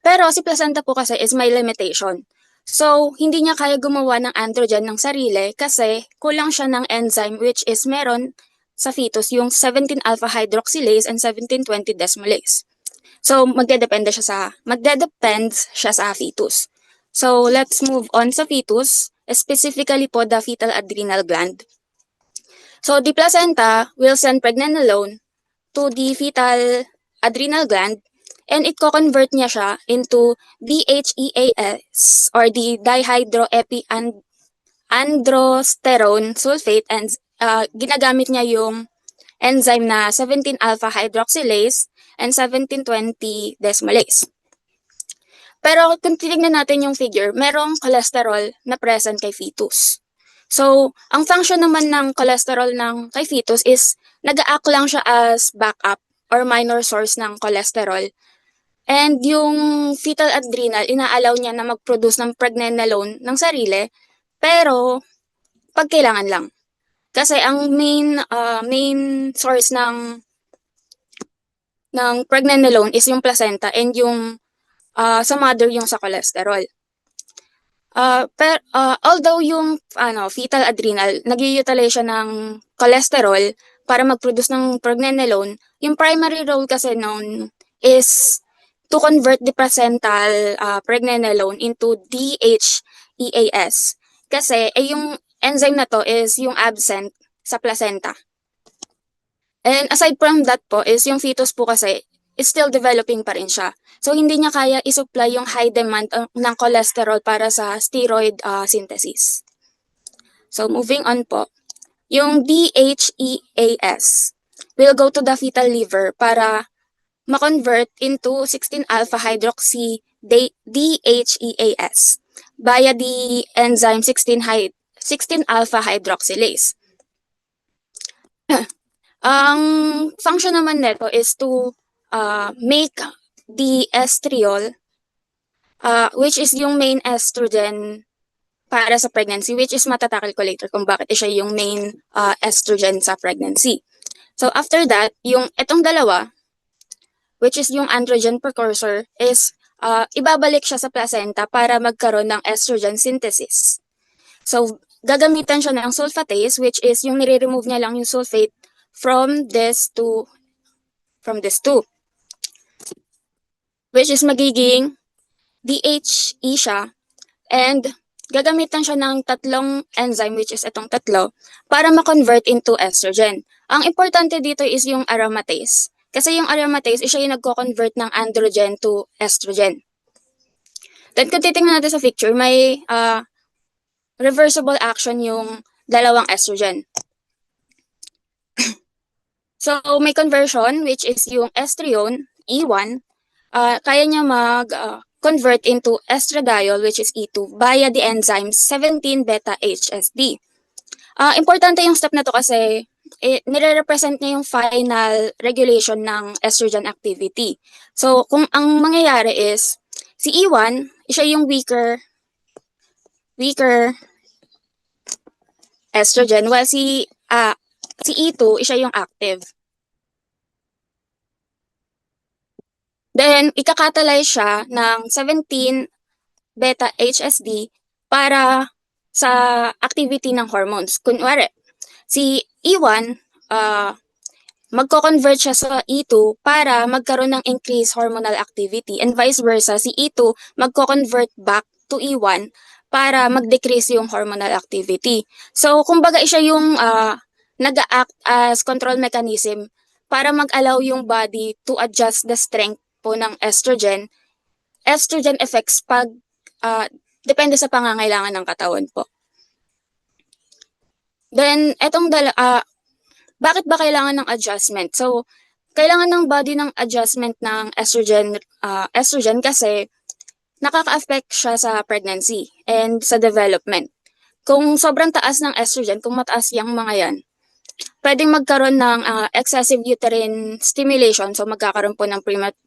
Pero si placenta po kasi is may limitation. So, hindi niya kaya gumawa ng androgen ng sarili kasi kulang siya ng enzyme which is meron sa fetus yung 17-alpha-hydroxylase and 17-20 desmolase. So, magdedepend siya sa fetus. So, let's move on sa fetus, specifically po the fetal adrenal gland. So, the placenta will send pregnenolone to the fetal adrenal gland, and it co-convert niya siya into DHEAS or the dihydroepiandrosterone sulfate, and ginagamit niya yung enzyme na 17-alpha-hydroxylase and 17-20 desmolase. Pero kung titignan natin yung figure, merong cholesterol na present kay fetus. So, ang function naman ng cholesterol ng kay fetus is nag-act lang siya as backup or minor source ng cholesterol. And yung fetal adrenal, inaalaw niya na mag-produce ng pregnenolone ng sarili, pero pag kailangan lang. Kasi ang main source ng pregnenolone is yung placenta, and yung sa mother yung sa cholesterol. Although yung fetal adrenal, nag-utilize siya ng cholesterol para mag-produce ng pregnenolone, yung primary role kasi noon is to convert the placental pregnenolone into DHEAS. Kasi yung enzyme na to is yung absent sa placenta. And aside from that po is yung fetus po kasi is still developing pa rin siya. So, hindi niya kaya isupply yung high demand ng cholesterol para sa steroid synthesis. So, moving on po. Yung DHEAS will go to the fetal liver para ma-convert into 16-alpha-hydroxy DHEAS via the enzyme 16-alpha-hydroxylase. Ang function naman nito is to make the estriol, which is yung main estrogen para sa pregnancy, which is matatakil ko later kung bakit siya yung main estrogen sa pregnancy. So after that, yung itong dalawa, which is yung androgen precursor, is ibabalik siya sa placenta para magkaroon ng estrogen synthesis. So gagamitan siya ng sulfatase, which is yung nire-remove niya lang yung sulfate from this two, which is magiging DHE siya, and gagamitan siya ng tatlong enzyme, which is itong tatlo, para ma-convert into estrogen. Ang importante dito is yung aromatase. Kasi yung aromatase, siya yung nagko-convert ng androgen to estrogen. Then kung titingnan natin sa picture, may reversible action yung dalawang estrogen. So, may conversion, which is yung estrione, E1, kaya niya mag-convert into estradiol, which is E2, via the enzyme 17-beta-HSD. Importante yung step na to kasi nire-represent niya yung final regulation ng estrogen activity. So, kung ang mangyayari is, si E1, siya yung weaker estrogen, while si E2, siya yung active. Then, ikakatalyze siya ng 17-beta-HSD para sa activity ng hormones. Kunwari, si E1, magko-convert siya sa E2 para magkaroon ng increased hormonal activity, and vice versa, si E2 magko-convert back to E1 para mag-decrease yung hormonal activity. So, kumbaga siya yung nag-act as control mechanism para mag-allow yung body to adjust the strength po ng estrogen. Estrogen effects pag depende sa pangangailangan ng katawan po. Then, bakit ba kailangan ng adjustment? So, kailangan ng body ng adjustment ng estrogen kasi nakaka-affect siya sa pregnancy and sa development. Kung sobrang taas ng estrogen, kung mataas yung mga yan, pwedeng magkaroon ng excessive uterine stimulation, so magkakaroon po ng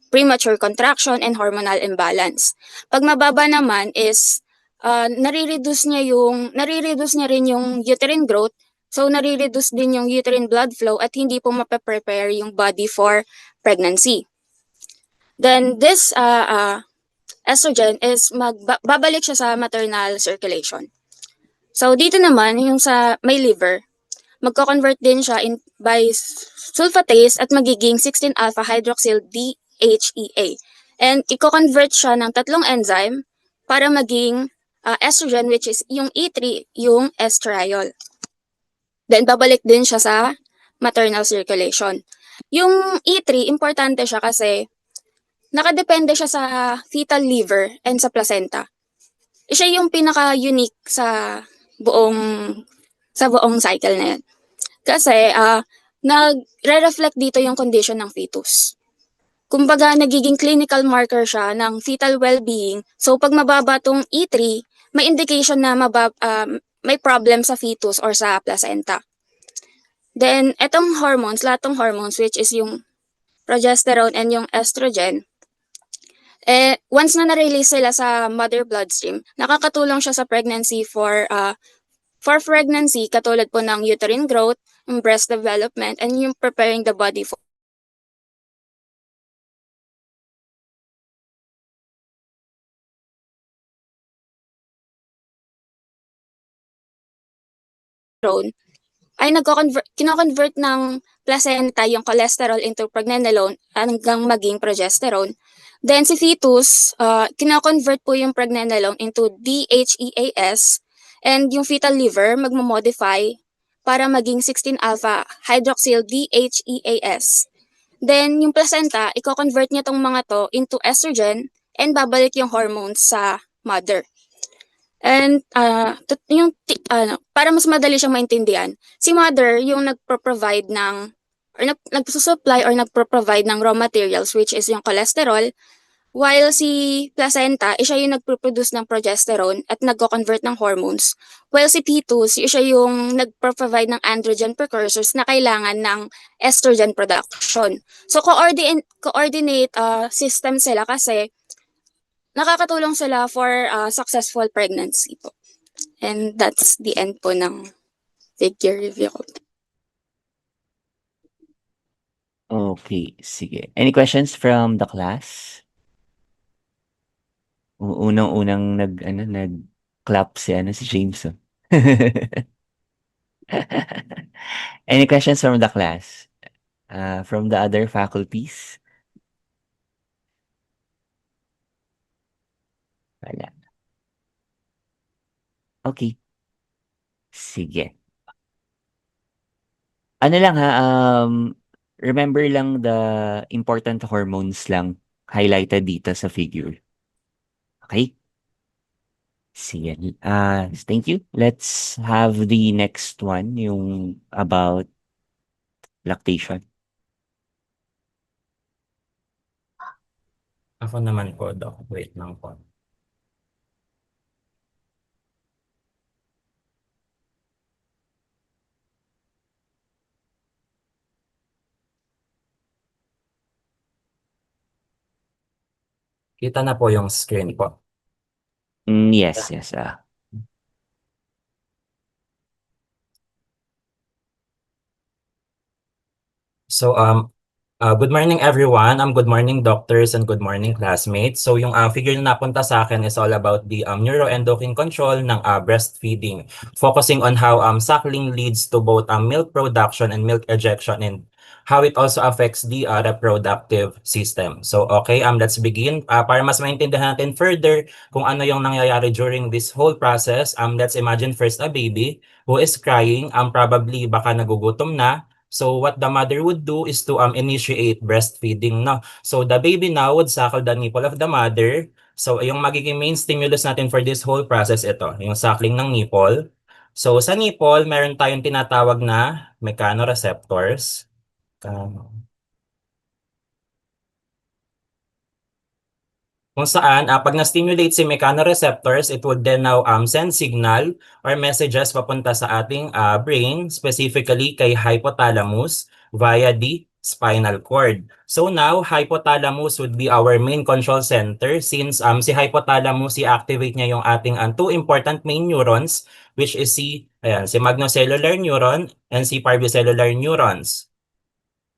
premature contraction and hormonal imbalance. Pag mababa naman is nare-reduce niya rin yung uterine growth, so nare-reduce din yung uterine blood flow at hindi po mape-prepare yung body for pregnancy. Then this estrogen is babalik siya sa maternal circulation. So dito naman yung sa may liver, magko-convert din siya by sulfatase at magiging 16-alpha hydroxyl DHEA. And i-convert siya ng 3 enzyme para maging estrogen, which is yung E3, yung estriol. Then babalik din siya sa maternal circulation. Yung E3, importante siya kasi nakadepende siya sa fetal liver and sa placenta. Siya yung pinaka-unique sa buong cycle na yan. Kasi nagre-reflect dito yung condition ng fetus. Kumbaga, nagiging clinical marker siya ng fetal well-being. So, pag mababa tong E3, may indication na may problem sa fetus or sa placenta. Then, etong hormones, lahat ng hormones, which is yung progesterone and yung estrogen, once na na-release sila sa mother bloodstream, nakakatulong siya sa pregnancy for pregnancy, katulad po ng uterine growth, yung breast development, and yung preparing the body for ay kino-convert ng placenta yung cholesterol into pregnenolone hanggang maging progesterone. Then si fetus, kino-convert po yung pregnenolone into DHEAS, and yung fetal liver magmo-modify para maging 16-alpha hydroxyl DHEAS. Then yung placenta, i-convert niya tong mga to into estrogen and babalik yung hormones sa mother. And para mas madali siyang maintindihan, si mother yung nagpro-provide ng or nagsusupply or nagpro-provide ng raw materials, which is yung cholesterol, while si placenta, siya yung nagpo-produce ng progesterone at nagko-convert ng hormones, while si fetus, siya yung nagpro-provide ng androgen precursors na kailangan ng estrogen production. So coordinate system sila kasi nakakatulong sila for successful pregnancy po. And that's the end po ng figure review ko. Okay, sige. Any questions from the class? Unang-unang nag-clap si James. Oh. Any questions from the class? From the other faculties? Wala. Okay. Sige. Ano lang remember lang the important hormones lang highlighted dito sa figure. Okay? Sige. Thank you. Let's have the next one, yung about lactation. Ako naman po, Doc. Wait lang po. Kita na po yung screen po. Yes. So, Good morning everyone. Good morning doctors and good morning classmates. So yung figure na napunta sa akin is all about the neuroendocrine control ng breastfeeding, focusing on how suckling leads to both milk production and milk ejection and how it also affects the reproductive system. So okay, let's begin. Para mas maintindihan natin further kung ano yung nangyayari during this whole process, let's imagine first a baby who is crying, probably baka nagugutom na. So what the mother would do is to initiate breastfeeding, no? So the baby now would suckle the nipple of the mother. So yung magiging main stimulus natin for this whole process ito, yung suckling ng nipple. So sa nipple, meron tayong tinatawag na mechanoreceptors. Kung saan, pag na-stimulate si mechanoreceptors, it would then now send signal or messages papunta sa ating brain, specifically kay hypothalamus via the spinal cord. So now, hypothalamus would be our main control center since si hypothalamus, i-activate niya yung ating two important main neurons, which is si magnocellular neuron and si parvocellular neurons,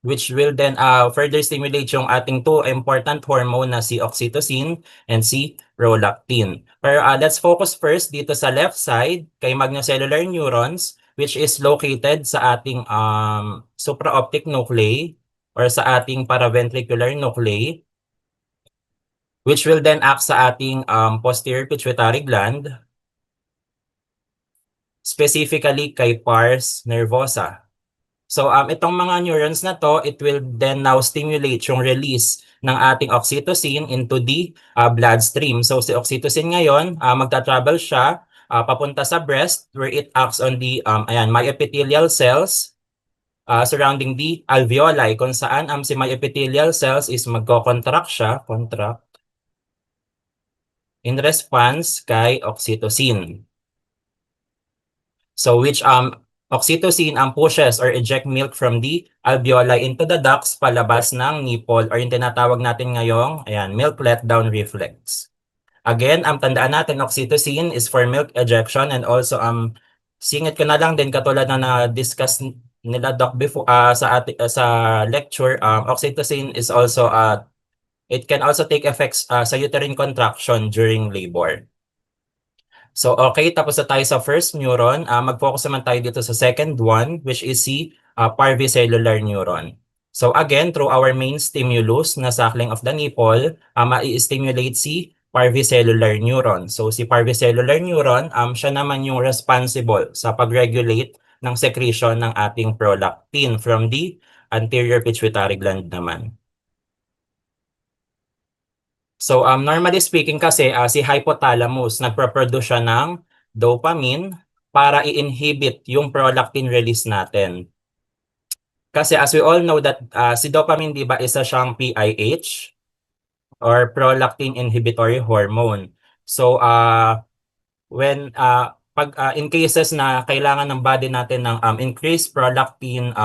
which will then further stimulate yung ating two important hormone na si oxytocin and si prolactin. Pero let's focus first dito sa left side kay magnocellular neurons, which is located sa ating supraoptic nuclei or sa ating paraventricular nuclei, which will then act sa ating posterior pituitary gland, specifically kay pars nervosa. So itong mga neurons na to, it will then now stimulate yung release ng ating oxytocin into the bloodstream. So si oxytocin ngayon, magta-travel siya papunta sa breast where it acts on the myepithelial cells surrounding the alveoli, kung saan si myepithelial cells is magko-contract siya, in response kay oxytocin. So which oxytocin pushes or eject milk from the alveoli into the ducts palabas ng nipple or yung tinatawag natin ngayong milk letdown reflex. Again, tandaan natin oxytocin is for milk ejection and also singit ko na lang din katulad na na-discuss nila Doc before sa lecture, oxytocin is also it can also take effects sa uterine contraction during labor. So okay, tapos na tayo sa first neuron. Mag-focus naman tayo dito sa second one, which is si parvocellular neuron. So again, through our main stimulus na suckling of the nipple, ma-stimulate si parvocellular neuron. So si parvocellular neuron, siya naman yung responsible sa pag-regulate ng secretion ng ating prolactin from the anterior pituitary gland naman. So normally speaking kasi si hypothalamus nagpo-produce siya ng dopamine para i-inhibit yung prolactin release natin. Kasi as we all know that si dopamine, di ba, isa siyang PIH or prolactin inhibitory hormone. So when in cases na kailangan ng body natin ng increased prolactin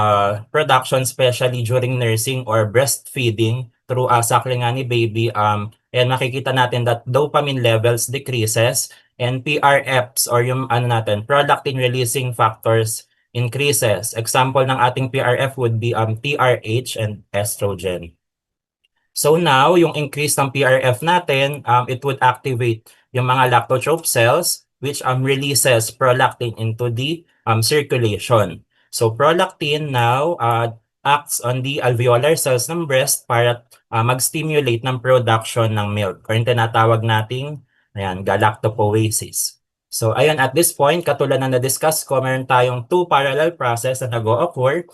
production, especially during nursing or breastfeeding through suckling ni baby, and makikita natin that dopamine levels decreases and PRFs or yung prolactin releasing factors increases. Example ng ating PRF would be TRH and estrogen. So now, yung increase ng PRF natin, it would activate yung mga lactotrope cells which releases prolactin into the circulation. So prolactin now acts on the alveolar cells ng breast para mag-stimulate ng production ng milk or yung tinatawag nating galactopoiesis. So ayun, at this point, katulad na na-discuss ko, meron tayong two parallel process na nag-o-occur.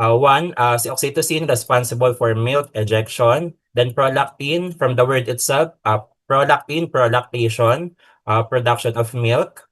One, si oxytocin responsible for milk ejection, then prolactin from the word itself, prolactin, prolactation, production of milk.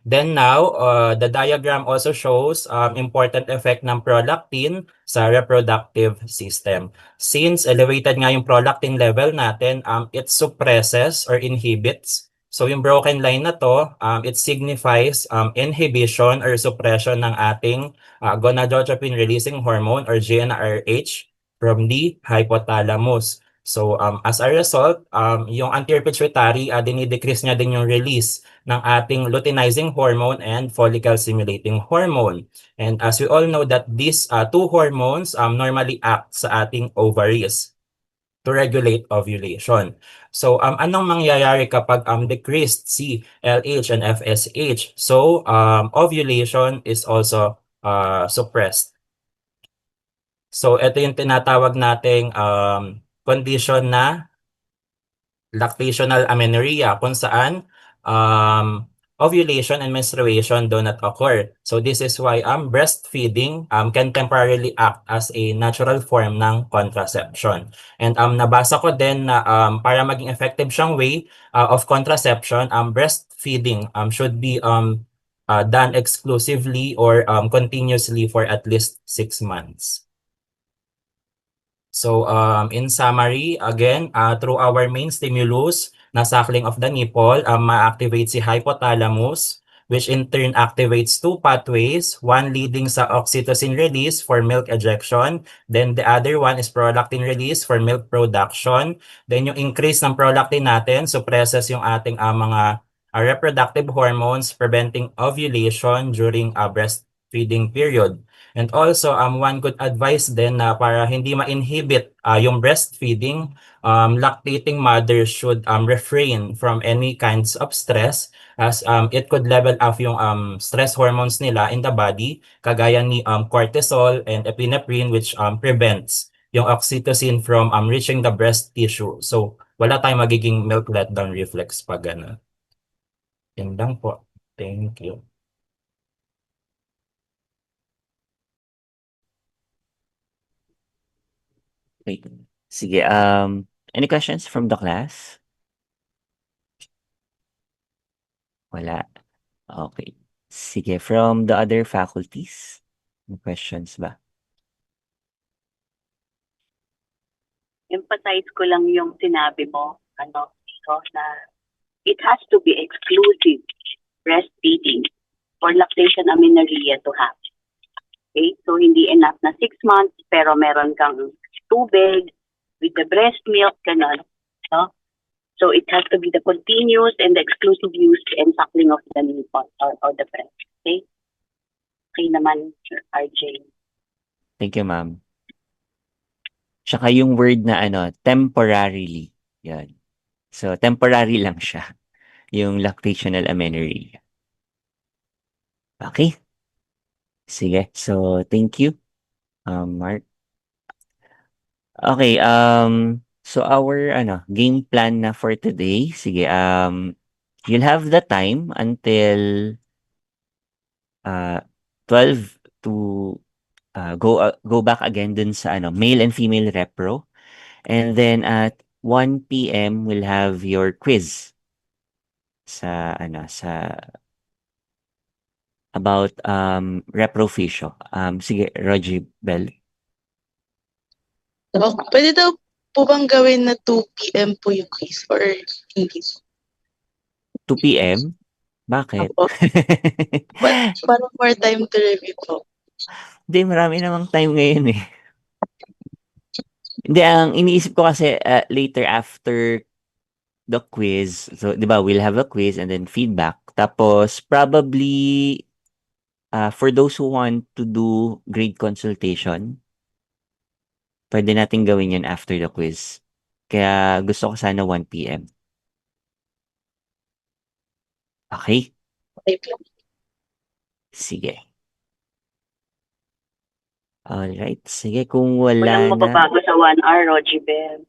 Then now, the diagram also shows important effect ng prolactin sa reproductive system. Since elevated nga yung prolactin level natin, it suppresses or inhibits. So yung broken line na to, it signifies inhibition or suppression ng ating gonadotropin releasing hormone or GnRH from the hypothalamus. So as a result, yung anterior pituitary, dinidecrease niya din yung release ng ating luteinizing hormone and follicle stimulating hormone. And as we all know that these two hormones normally act sa ating ovaries to regulate ovulation. So anong mangyayari kapag decreased si LH and FSH? So ovulation is also suppressed. So ito yung tinatawag nating condition na lactational amenorrhea, kung saan ovulation and menstruation do not occur. So this is why breastfeeding can temporarily act as a natural form ng contraception. And nabasa ko din na para maging effective siyang way of contraception, breastfeeding should be done exclusively or continuously for at least 6 months. So in summary, again, through our main stimulus na suckling of the nipple, ma-activate si hypothalamus, which in turn activates two pathways, one leading sa oxytocin release for milk ejection, then the other one is prolactin release for milk production. Then yung increase ng prolactin natin suppresses yung ating mga reproductive hormones, preventing ovulation during a breastfeeding period. And also, one good advice din na para hindi ma-inhibit yung breastfeeding, lactating mothers should refrain from any kinds of stress as it could level off yung stress hormones nila in the body, kagaya ni cortisol and epinephrine, which prevents yung oxytocin from reaching the breast tissue. So, wala tayong magiging milk letdown reflex pag gano'n. Yan lang po. Thank you. Wait. Sige, any questions from the class? Wala. Okay. Sige, from the other faculties? May questions ba? Emphasize ko lang yung sinabi mo, na it has to be exclusive breastfeeding for lactation amenorrhea to happen. Okay? So, hindi enough na 6 months, pero meron kang tubig with the breast milk, ganun. No? So, it has to be the continuous and the exclusive use and suckling of the nipple or the breast. Okay? Okay naman, Sir RJ. Thank you, ma'am. Tsaka yung word na temporarily. Yan. So, temporary lang siya. Yung lactational amenorrhea. Okay. Sige. So, thank you, Mark. Okay, so our game plan na for today, sige, you'll have the time until 12 to go back again dun sa male and female repro. And then at 1 p.m. we'll have your quiz sa about reprofisio. Sige, Rogie Bell. So, pwede daw po bang gawin na 2 p.m. po yung quiz or hindi? 2 p.m? Bakit? Opo. Parang more time to review po. Hindi, marami namang time ngayon eh. Hindi, ang iniisip ko kasi later after the quiz, so di ba we'll have a quiz and then feedback. Tapos probably for those who want to do grade consultation, pwede natin gawin yun after the quiz. Kaya gusto ko sana 1 p.m. Okay? Okay po. Sige. Alright. Sige, kung wala Walang na... mababago sa 1 hour, Rogie Bell.